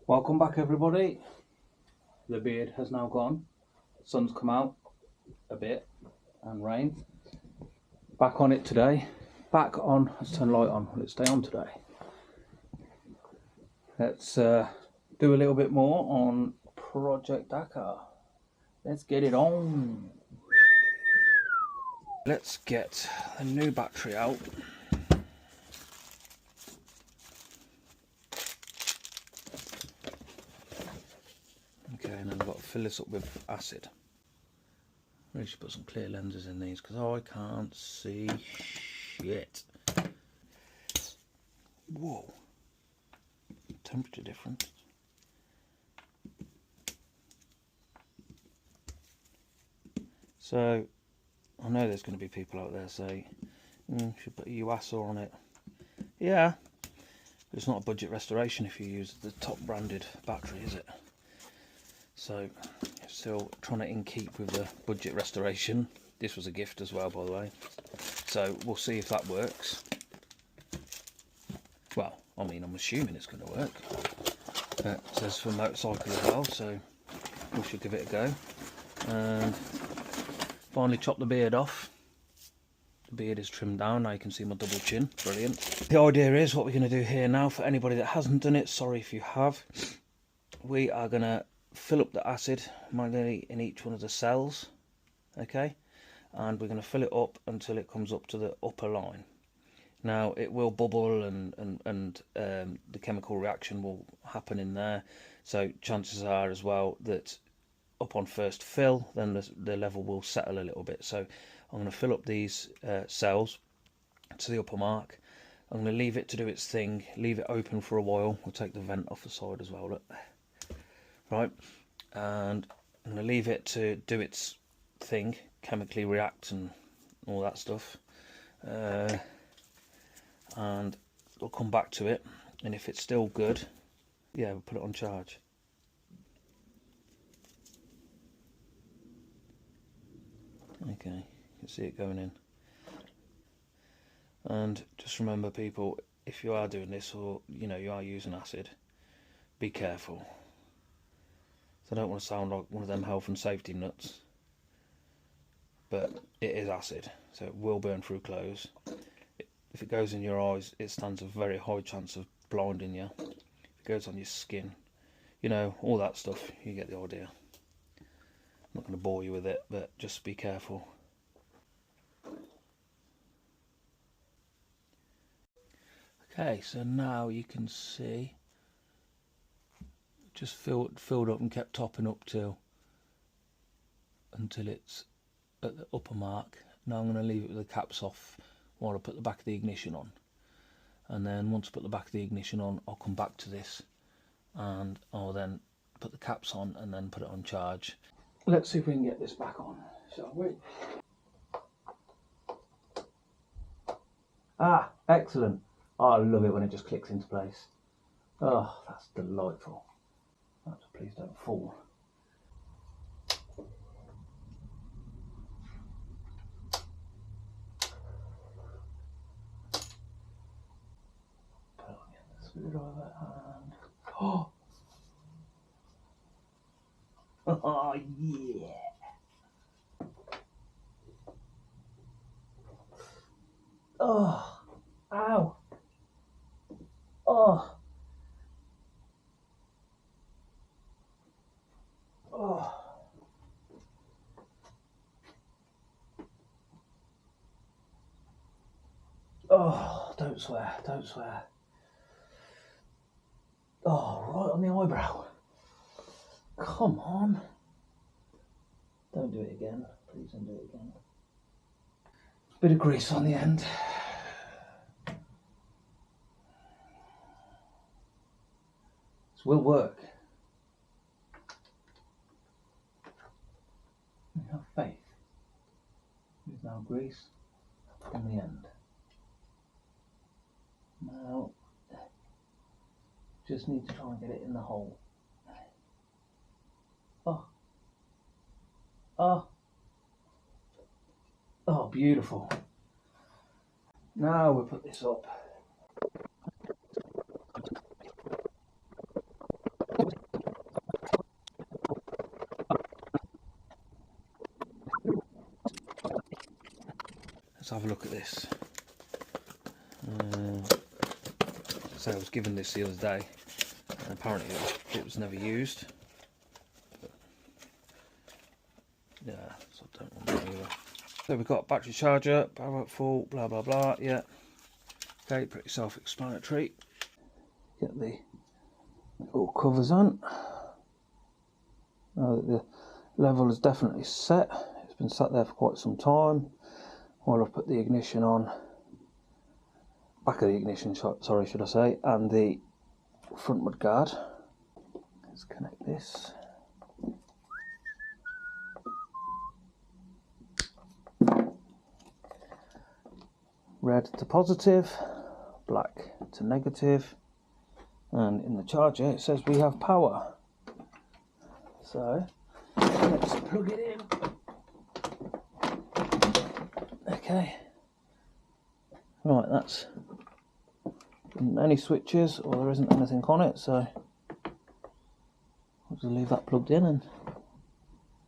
Welcome back everybody. The beard has now gone. Sun's come out a bit and rain. Back on it today. Back on, let's turn the light on. Will it stay on today? Let's do a little bit more on Project Dakar. Let's get it on. Let's get the new battery out. Okay, and then I've got to fill this up with acid. Really should put some clear lenses in these because I can't see shit. Whoa. Temperature difference. So, I know there's going to be people out there say, should put a UASA on it. Yeah, but it's not a budget restoration if you use the top branded battery, is it? So, still trying to in keep with the budget restoration. This was a gift as well, by the way. So, we'll see if that works. Well, I mean, I'm assuming it's going to work. It says for motorcycle as well, so we should give it a go. And finally chopped the beard off. The beard is trimmed down. Now you can see my double chin. Brilliant. The idea is what we're going to do here now, for anybody that hasn't done it, sorry if you have, we are going to fill up the acid manually in each one of the cells, okay, and we're going to fill it up until it comes up to the upper line. Now it will bubble and the chemical reaction will happen in there, so chances are as well that upon first fill then the level will settle a little bit. So I'm going to fill up these cells to the upper mark. I'm going to leave it to do its thing, leave it open for a while. We'll take the vent off the side as well, look. Right, and I'm going to leave it to do its thing, chemically react and all that stuff, and we'll come back to it, and if it's still good, yeah, we'll put it on charge. Okay, you can see it going in. And just remember, people, if you are doing this, or you are using acid, be careful. I don't want to sound like one of them health and safety nuts, but it is acid, so it will burn through clothes. If it goes in your eyes, it stands a very high chance of blinding you. If it goes on your skin, all that stuff, you get the idea. I'm not going to bore you with it, but just be careful. Okay, so now you can see just filled up and kept topping up until it's at the upper mark. Now I'm going to leave it with the caps off while I put the back of the ignition on, and then once I put the back of the ignition on, I'll come back to this and I'll then put the caps on and then put it on charge. Let's see if we can get this back on, shall we? Ah, excellent. Oh, I love it when it just clicks into place. Oh, that's delightful. Please don't fall. Put it on the screwdriver and oh yeah. Oh, ow. Oh. Oh. Oh, don't swear, don't swear. Oh, right on the eyebrow. Come on. Don't do it again. Please don't do it again. Bit of grease on the end. This will work. Have faith. There's now grease on the end. Now, just need to try and get it in the hole. Oh. Oh. Oh, beautiful. Now we'll put this up. let's have a look at this. So I was given this the other day, and apparently it was never used. But, yeah, so I don't want that either. So we've got battery charger, power up full, blah blah blah. Yeah. Okay, pretty self-explanatory. Get the little covers on. Now that the level is definitely set, it's been sat there for quite some time. While I've put the ignition on, back of the ignition, sorry, should I say, and the front mud guard. Let's connect this. Red to positive, black to negative, and in the charger it says we have power. So let's plug it in. Okay. Right, that's any switches, or there isn't anything on it, so I'll just leave that plugged in and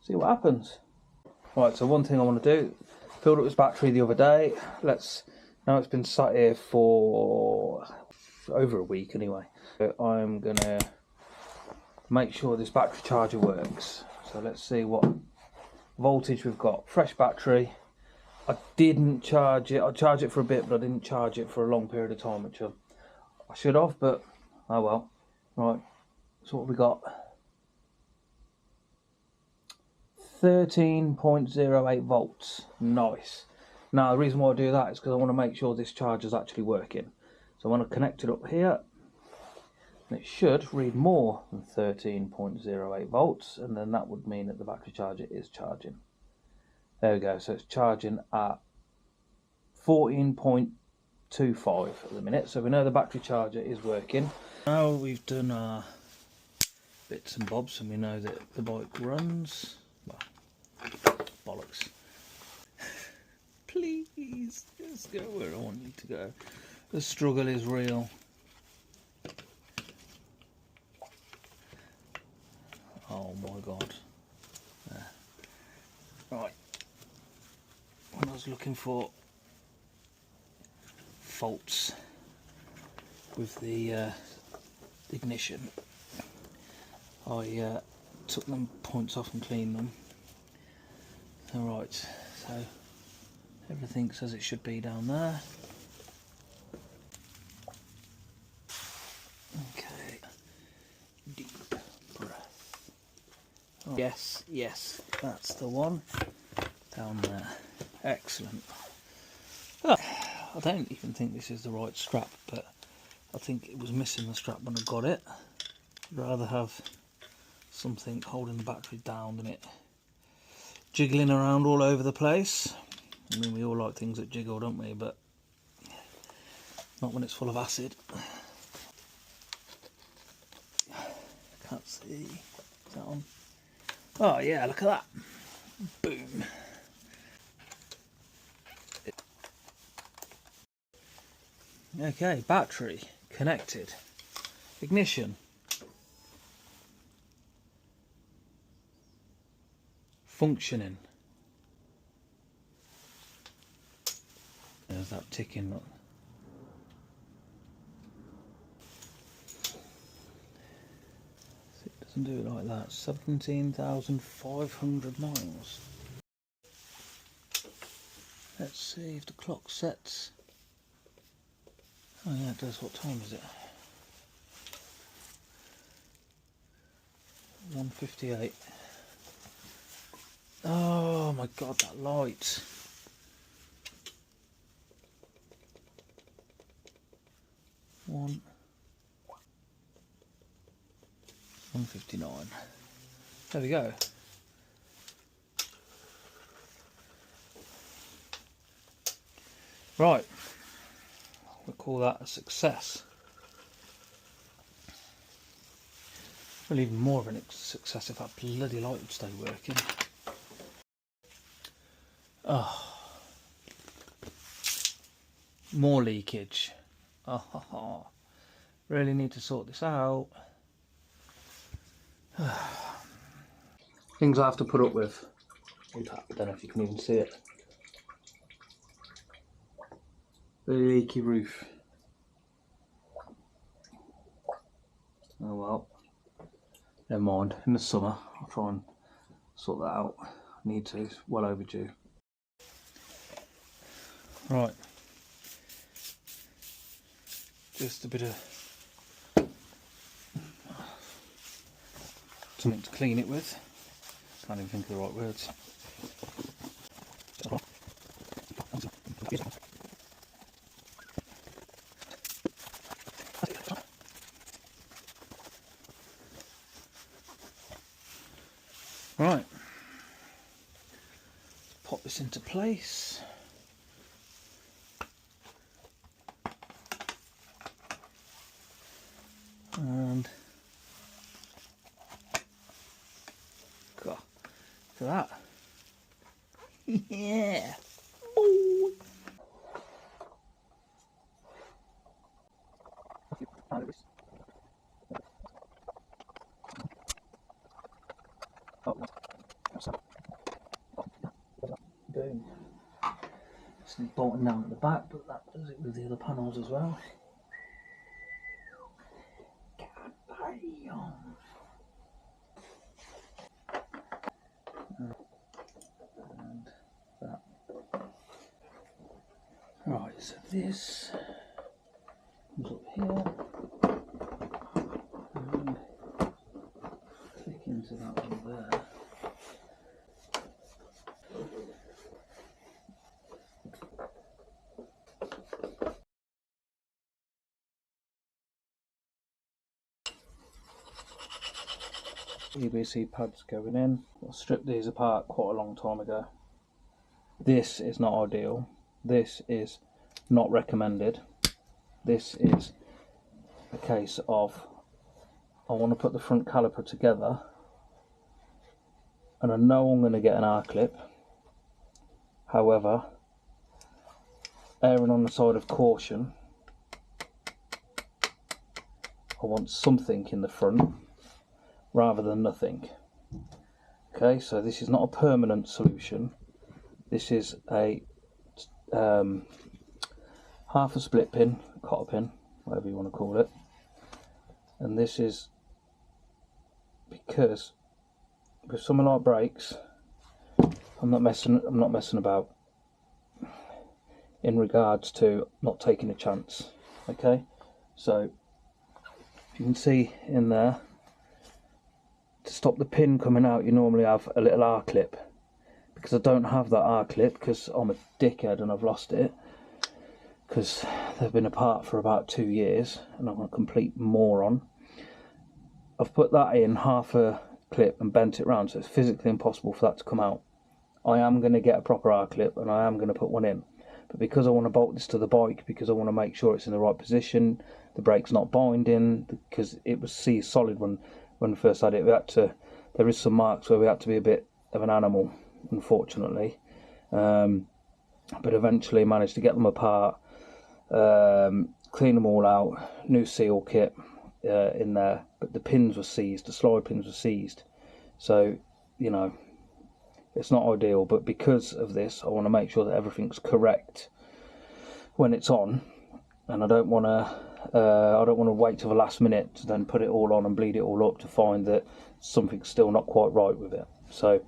see what happens. Right, so one thing I want to do, filled up this battery the other day. Now it's been sat here for over a week anyway. So I'm gonna make sure this battery charger works. So let's see what voltage we've got. Fresh battery. I didn't charge it. I charged it for a bit, but I didn't charge it for a long period of time, which I should have, but oh well. Right, so what have we got? 13.08 volts. Nice. Now the reason why I do that is because I want to make sure this charger is actually working. So I want to connect it up here, and it should read more than 13.08 volts, and then that would mean that the battery charger is charging. There we go, so it's charging at 14.25 at the minute, so we know the battery charger is working. Now we've done our bits and bobs and we know that the bike runs. Well, bollocks. Please, just go where I want you to go. The struggle is real. Oh my god. There. Right. When I was looking for faults with the ignition, I took them points off and cleaned them. Alright, so everything says it should be down there. Okay, deep breath. Oh, yes, that's the one down there. Excellent. Oh, I don't even think this is the right strap, but I think it was missing the strap when I got it. I'd rather have something holding the battery down than it jiggling around all over the place. I mean, we all like things that jiggle, don't we? But not when it's full of acid. Can't see. Is that on? Oh yeah, look at that. Boom. Okay, battery connected. Ignition. Functioning. There's that ticking. Look. It doesn't do it like that. 17,500 miles. Let's see if the clock sets. Oh yeah, it does. What time is it? 1:58. Oh my god, that light. One. 1:59. There we go. Right. We'll call that a success. Well, even more of a success if that bloody light would stay working. Oh, more leakage. Oh, really need to sort this out. Things I have to put up with. I don't know if you can even see it. The leaky roof. Oh well, never mind. In the summer, I'll try and sort that out. I need to, it's well overdue. Right, just a bit of something to clean it with. Can't even think of the right words. Right, pop this into place. And God, look at that. Yeah. Ooh. Boom. Just need bolting down at the back, but that does it with the other panels as well. And that. Right, so this comes up here and click into that one there. EBC pads going in. I stripped these apart quite a long time ago. This is not ideal. This is not recommended. This is a case of I want to put the front caliper together and I know I'm going to get an R-clip. However, erring on the side of caution, I want something in the front rather than nothing. Okay, so this is not a permanent solution. This is a half a split pin, cotter pin, whatever you want to call it. And this is because with something like brakes, I'm not messing about in regards to not taking a chance. Okay, so you can see in there, to stop the pin coming out, you normally have a little R-clip. Because I don't have that R-clip, because I'm a dickhead and I've lost it, because they've been apart for about 2 years and I'm a complete moron. I've put that in half a clip and bent it round, so it's physically impossible for that to come out. I am going to get a proper R-clip and I am going to put one in, but because I want to bolt this to the bike, because I want to make sure it's in the right position, the brake's not binding, because it was seized solid when we first had it. There is some marks where we had to be a bit of an animal, unfortunately, but eventually managed to get them apart, clean them all out, new seal kit in there, but the pins were seized, the slide pins were seized, so you know it's not ideal. But because of this, I want to make sure that everything's correct when it's on, and I don't want to wait till the last minute to then put it all on and bleed it all up to find that something's still not quite right with it. So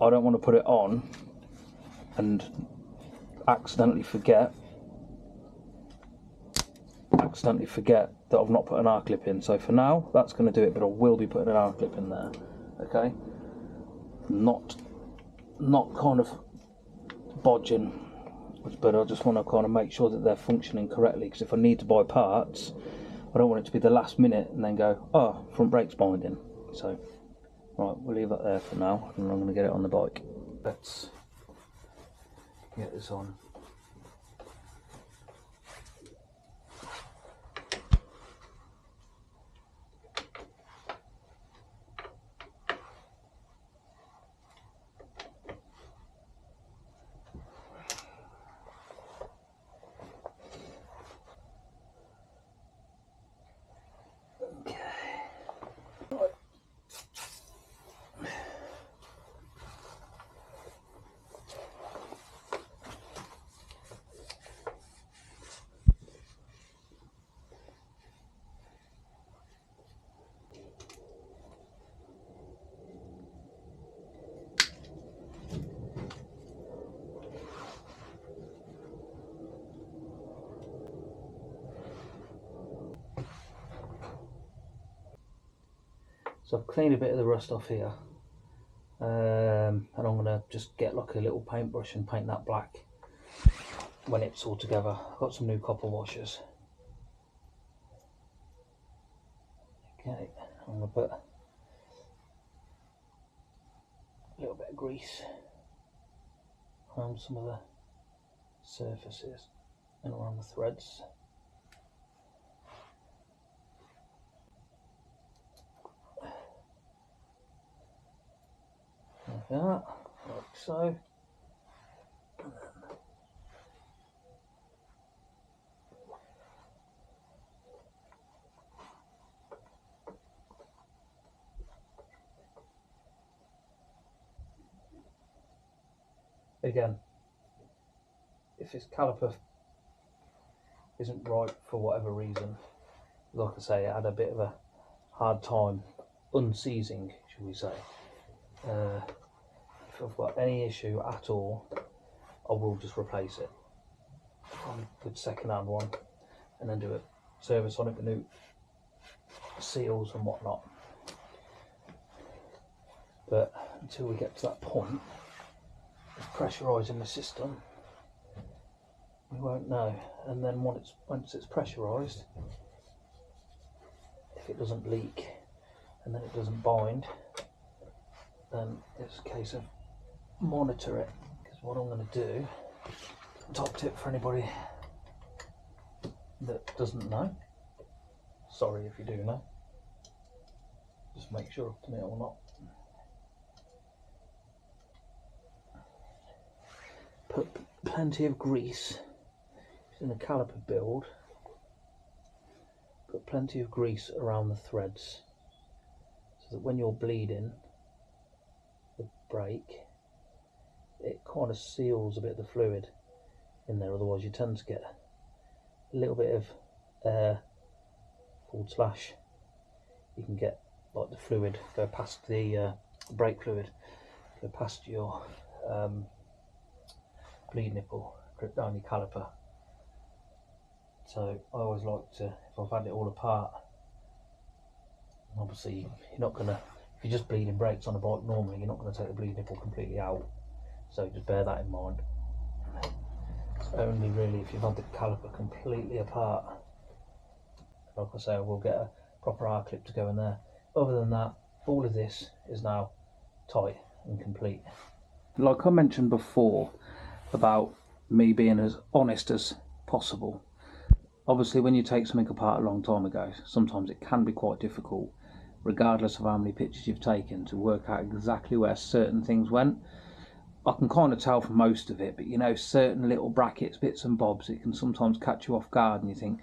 I don't want to put it on and accidentally forget that I've not put an R-clip in. So for now, that's going to do it, but I will be putting an R-clip in there. Okay, not kind of bodging, but I just want to kind of make sure that they're functioning correctly, because if I need to buy parts, I don't want it to be the last minute and then go, oh, front brake's binding. So right, we'll leave that there for now, and I'm going to get it on the bike. Let's get this on. So I've cleaned a bit of the rust off here, and I'm going to just get like a little paintbrush and paint that black when it's all together. I've got some new copper washers. Okay, I'm going to put a little bit of grease around some of the surfaces and around the threads. Like that, like so. Again, if this caliper isn't right for whatever reason, like I say, I had a bit of a hard time unseizing, shall we say. If I've got any issue at all, I will just replace it on a good second-hand one, and then do a service on it with new seals and whatnot. But until we get to that point of pressurising the system, we won't know. And then once it's pressurised, if it doesn't leak and then it doesn't bind, then it's a case of monitor it. Because what I'm going to do, top tip for anybody that doesn't know, sorry if you do know, just make sure up to me or not. Put plenty of grease in the caliper build. Put plenty of grease around the threads so that when you're bleeding the brake, it kind of seals a bit of the fluid in there. Otherwise you tend to get a little bit of air / you can get like the fluid go past the brake fluid, go past your bleed nipple, grip down your caliper. So I always like to, if I've had it all apart, obviously you're not going to, if you're just bleeding brakes on a bike normally, you're not going to take the bleed nipple completely out, so just bear that in mind. It's only really if you've had the caliper completely apart, like I say, I will get a proper R clip to go in there. Other than that, all of this is now tight and complete. Like I mentioned before about me being as honest as possible, obviously when you take something apart a long time ago, sometimes it can be quite difficult, regardless of how many pictures you've taken, to work out exactly where certain things went. I can kind of tell from most of it, but you know, certain little brackets, bits and bobs, it can sometimes catch you off guard and you think,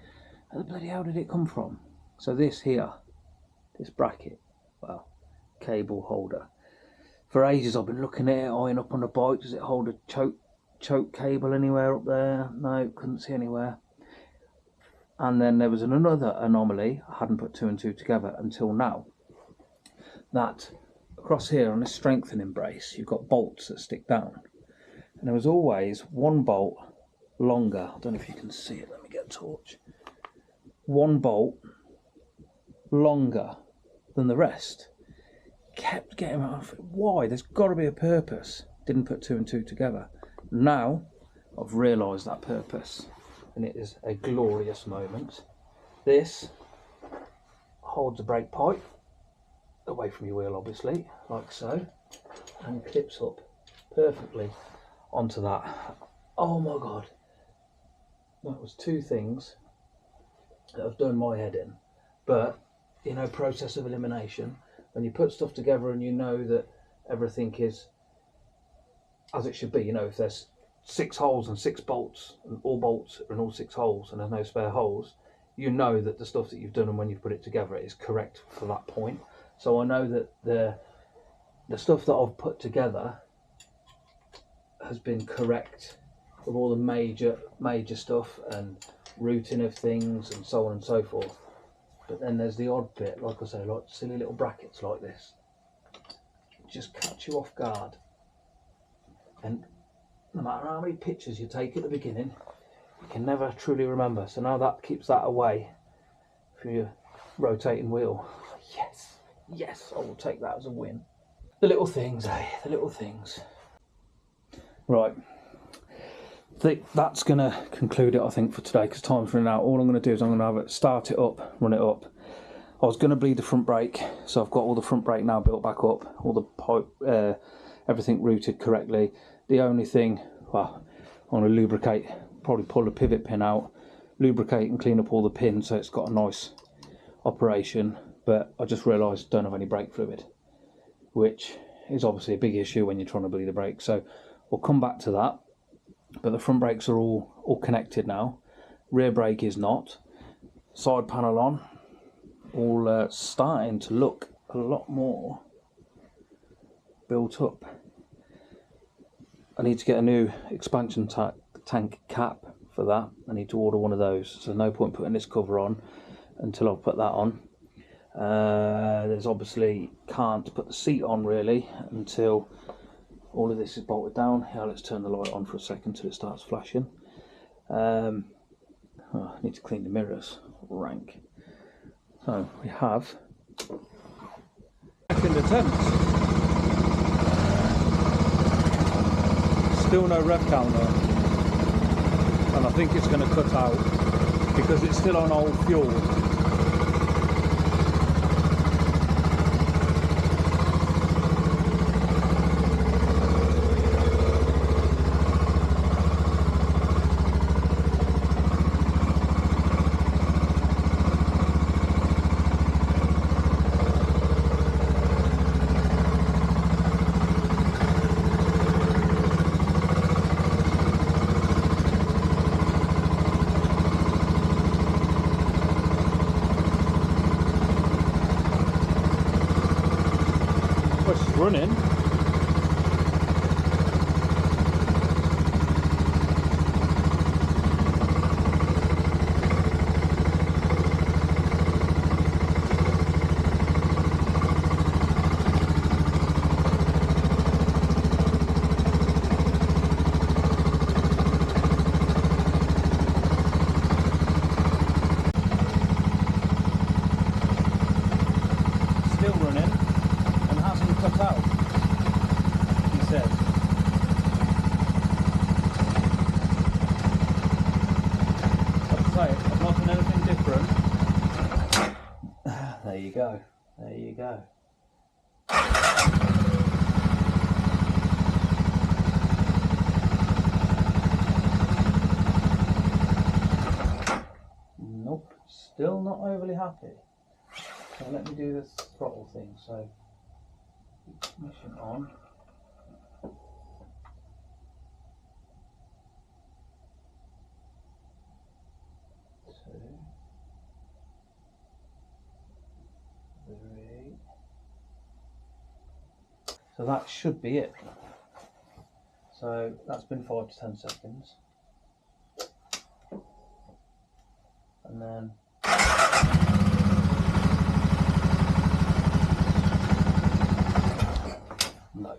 how the bloody hell did it come from? So this here, this bracket, well, cable holder, for ages I've been looking at it, eyeing up on the bike, does it hold a choke cable anywhere up there? No, couldn't see anywhere. And then there was another anomaly, I hadn't put two and two together until now, that across here on this strengthening brace you've got bolts that stick down, and there was always one bolt longer, I don't know if you can see it, let me get a torch, one bolt longer than the rest. Kept getting off. Why? There's got to be a purpose. Didn't put two and two together. Now I've realised that purpose, and it is a glorious moment. This holds a brake pipe away from your wheel, obviously, like so, and clips up perfectly onto that. Oh my god, that was two things that have done my head in. But you know, process of elimination, when you put stuff together and you know that everything is as it should be, you know, if there's 6 holes and 6 bolts, and all bolts are in all 6 holes and there's no spare holes, you know that the stuff that you've done and when you've put it together is correct for that point. So I know that the stuff that I've put together has been correct with all the major stuff and routing of things and so on and so forth. But then there's the odd bit, like I say, like silly little brackets like this, just catch you off guard. And no matter how many pictures you take at the beginning, you can never truly remember. So now that keeps that away from your rotating wheel. Yes, yes, I will take that as a win. The little things, eh? The little things. Right. That's going to conclude it, I think, for today, because time's running out. All I'm going to do is I'm going to have it, start it up, run it up. I was going to bleed the front brake, so I've got all the front brake now built back up, all the pipe, everything routed correctly. The only thing, well, I want to lubricate, probably pull the pivot pin out, lubricate and clean up all the pins so it's got a nice operation. But I just realised I don't have any brake fluid, which is obviously a big issue when you're trying to bleed the brake. So we'll come back to that. But the front brakes are all connected now. Rear brake is not. Side panel on. All starting to look a lot more built up. I need to get a new expansion tank cap for that. I need to order one of those, so no point putting this cover on until I put that on. There's obviously can't put the seat on really until all of this is bolted down. Here, let's turn the light on for a second till it starts flashing. I need to clean the mirrors. Rank. So we have second attempt. Still no rev counter, and I think it's going to cut out because it's still on old fuel. Running. Still running and hasn't cut out, he says. Like I say, I've not done anything different. There you go, there you go. Nope, still not overly happy. So let me do this throttle thing. So ignition on. Two, three. So that should be it. So that's been 5 to 10 seconds. And then no.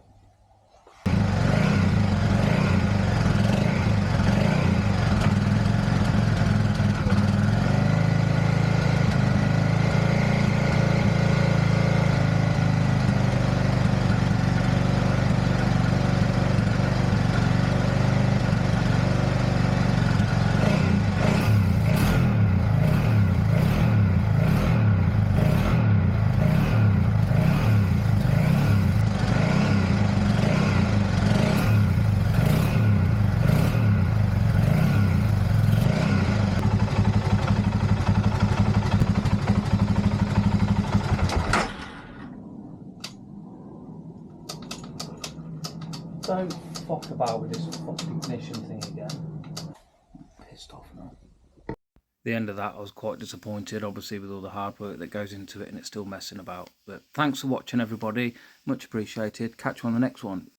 Don't fuck about with this fucking ignition thing again. I'm pissed off now. The end of that, I was quite disappointed, obviously, with all the hard work that goes into it, and it's still messing about. But thanks for watching, everybody. Much appreciated. Catch you on the next one.